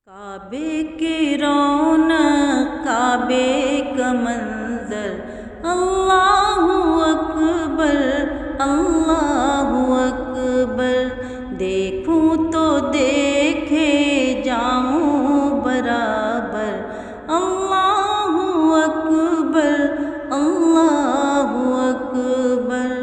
کعبے کی رونق کعبے کا منظر، اللہ اکبر اللہ اکبر، دیکھوں تو دیکھے جاؤں برابر، اللہ اکبر اللہ اکبر۔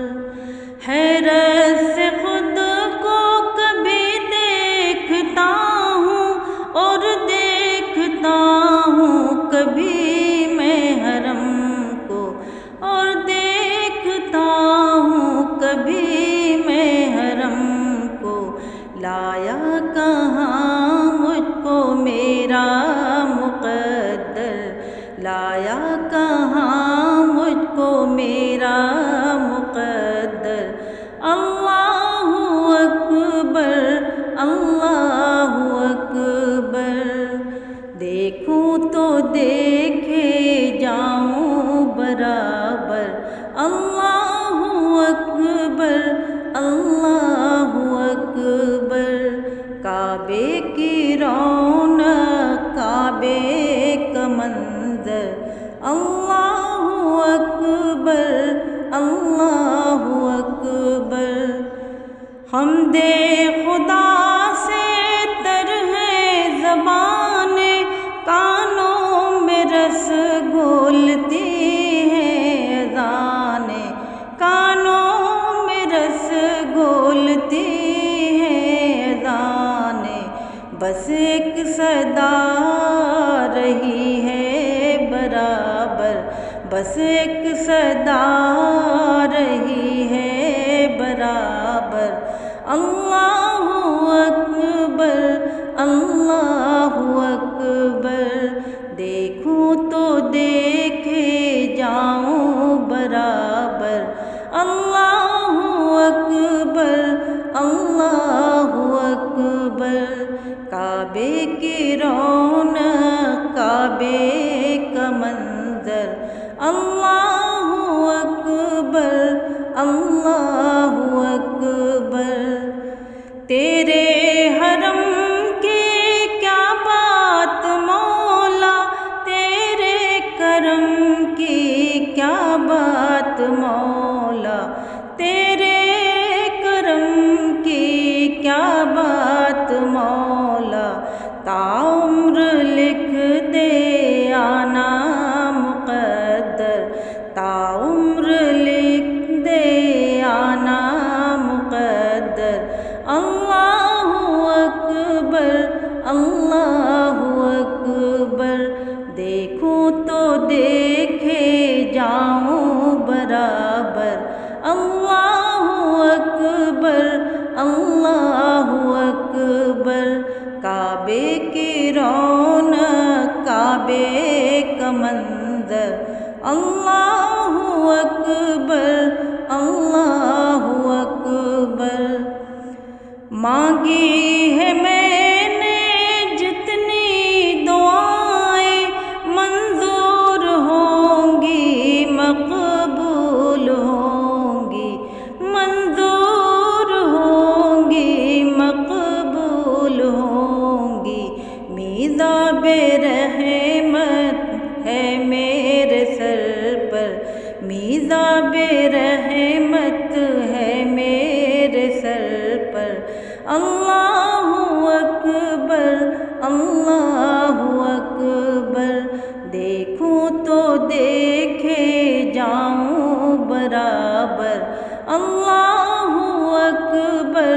حیرت سے خود کو کبھی دیکھتا ہوں اور دیکھتا ہوں کبھی میں حرم کو، اور دیکھتا ہوں کبھی میں حرم کو، لایا کہاں مجھ کو میرا مقدر، لایا کہاں مجھ کو میرا مقدر، اللہ اکبر اللہ اکبر، دیکھوں تو دیکھے جاؤں برابر، اللہ اکبر اللہ اکبر۔ کعبے کی رونق کعبے کا منظر، اللہ اکبر اللہ اکبر۔ حمد خدا سے تر ہے زبان، کانوں میں رس گھولتی ہے اذان، کانوں میں رس گھولتی ہے اذان، بس ایک صدا رہی ہے برابر، بس ایک صدا رہی ہے برابر، اللہ اکبر اللہ اکبر، دیکھوں تو دیکھے جاؤں برابر، اللہ اکبر اللہ اکبر۔ کعبے کی رونق کعبے کا منظر، اللہ اکبر اللہ اکبر۔ تیرے حرم کی کیا بات مولا، تیرے کرم کی کیا بات مولا، تیرے کرم کی کیا بات مولا، تعمر لکھ دے آنا مقدر، تعمر لکھ دے آنا مقدر، اللہ اکبر اللہ اکبر، دیکھوں تو دیکھے جاؤں برابر، اللہ اکبر اللہ اکبر۔ کعبے کی رونق کعبے کا منظر، اللہ اکبر اللہ اکبر۔ مانگی ہے میں نے جتنی دعائیں، منظور ہوں گی مقبول ہوں گی، منظور ہوں گی مقبول ہوں گی، میزاب رحمت ہے میرے سر پر، میزاب رحمت ہے میرے سر پر، اللہ اکبر اللہ اکبر، دیکھوں تو دیکھے جاؤں برابر، اللہ اکبر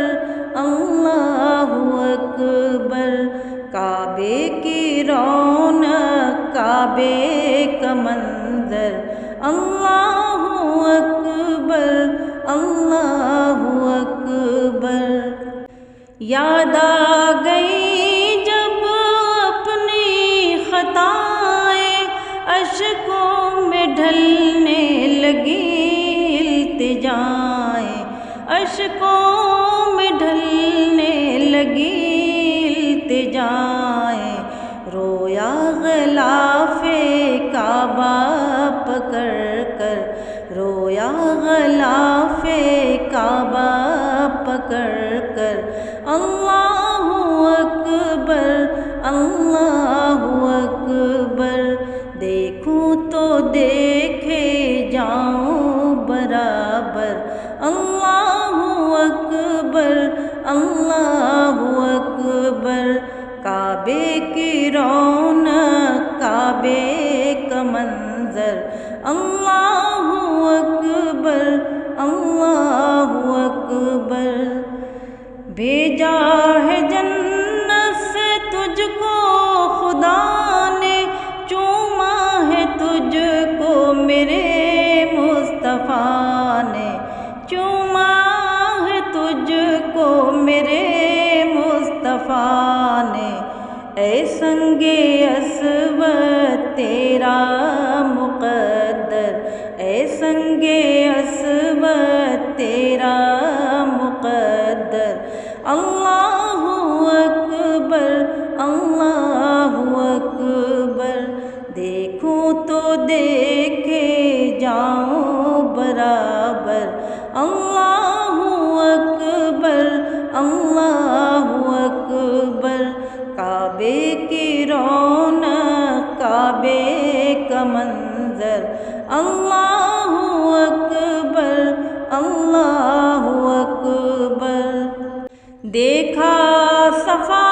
اللہ اکبر۔ کعبے کی رونق کعبے کا منظر، اللہ اکبر اللہ اکبر۔ یاد آ گئی جب اپنی خطائیں، اشکوں میں ڈھلنے لگی التجائیں، اشکوں میں ڈھلنے لگی التجائیں، رویا غلاف کعبہ پکڑ کر، رویا غلاف کعبہ پکڑ کر، اللہ اکبر اللہ اللہ اکبر، دیکھوں تو دیکھے جاؤں برابر، اللہ اکبر اللہ اکبر، کعبے کی رونق کعبے کا منظر، اللہ اکبر اللہ اکبر، بھیجا ہے جنت سے تجھ کو خدا نے، چوما ہے تجھ کو میرے مصطفیٰ نے، چوما ہے تجھ کو میرے مصطفیٰ نے، اے سنگ اسود تیرا مقدر، اے سنگ اسود تیرا مقدر، اللہ اکبر اللہ اکبر، دیکھوں تو دیکھے جاؤں برابر، اللہ اکبر اللہ اکبر، کعبے کی رونق کعبے کا منظر، اللہ اکبر اللہ اکبر، دیکھا صفا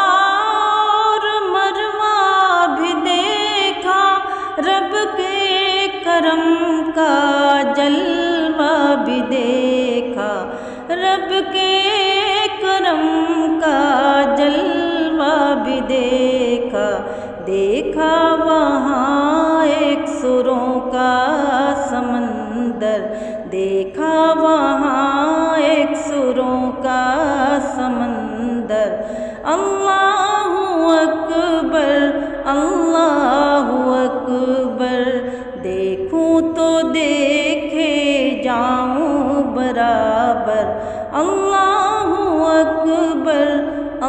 اور مروہ بھی دیکھا، رب کے کرم کا جلوہ بھی دیکھا، رب کے کرم کا جلوہ بھی دیکھا، دیکھا وہاں ایک سروں کا سمندر، دیکھا وہاں ایک سروں کا سمندر، اللہ اکبر اللہ اکبر، دیکھوں تو دیکھے جاؤں برابر، اللہ اکبر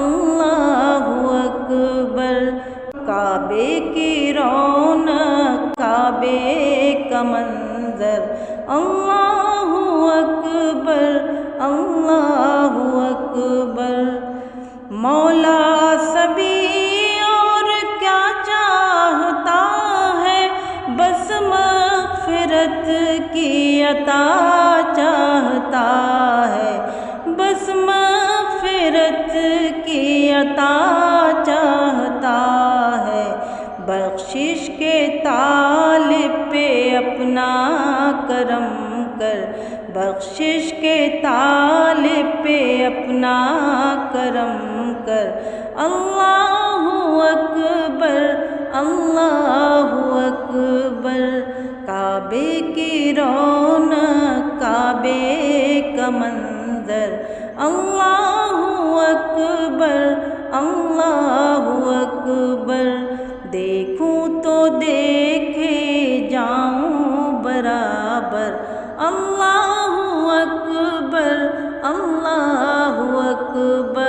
اللہ اکبر، کعبے کی رونق کعبے کا منظر، اللہ اکبر اللہ اکبر، مولا سبھی اور کیا چاہتا ہے، بس مغفرت کی عطا چاہتا ہے، بس مغفرت کی عطا چاہتا ہے، بخشش کے طالب پہ اپنا کرم کر، بخشش کے طالب پہ اپنا کرم کر، اللہ اکبر اللہ اکبر، کعبے کی رونق کعبے کا منظر، اللہ اکبر اللہ اکبر، دیکھوں تو دیکھے جاؤں برابر، اللہ اکبر اللہ اکبر۔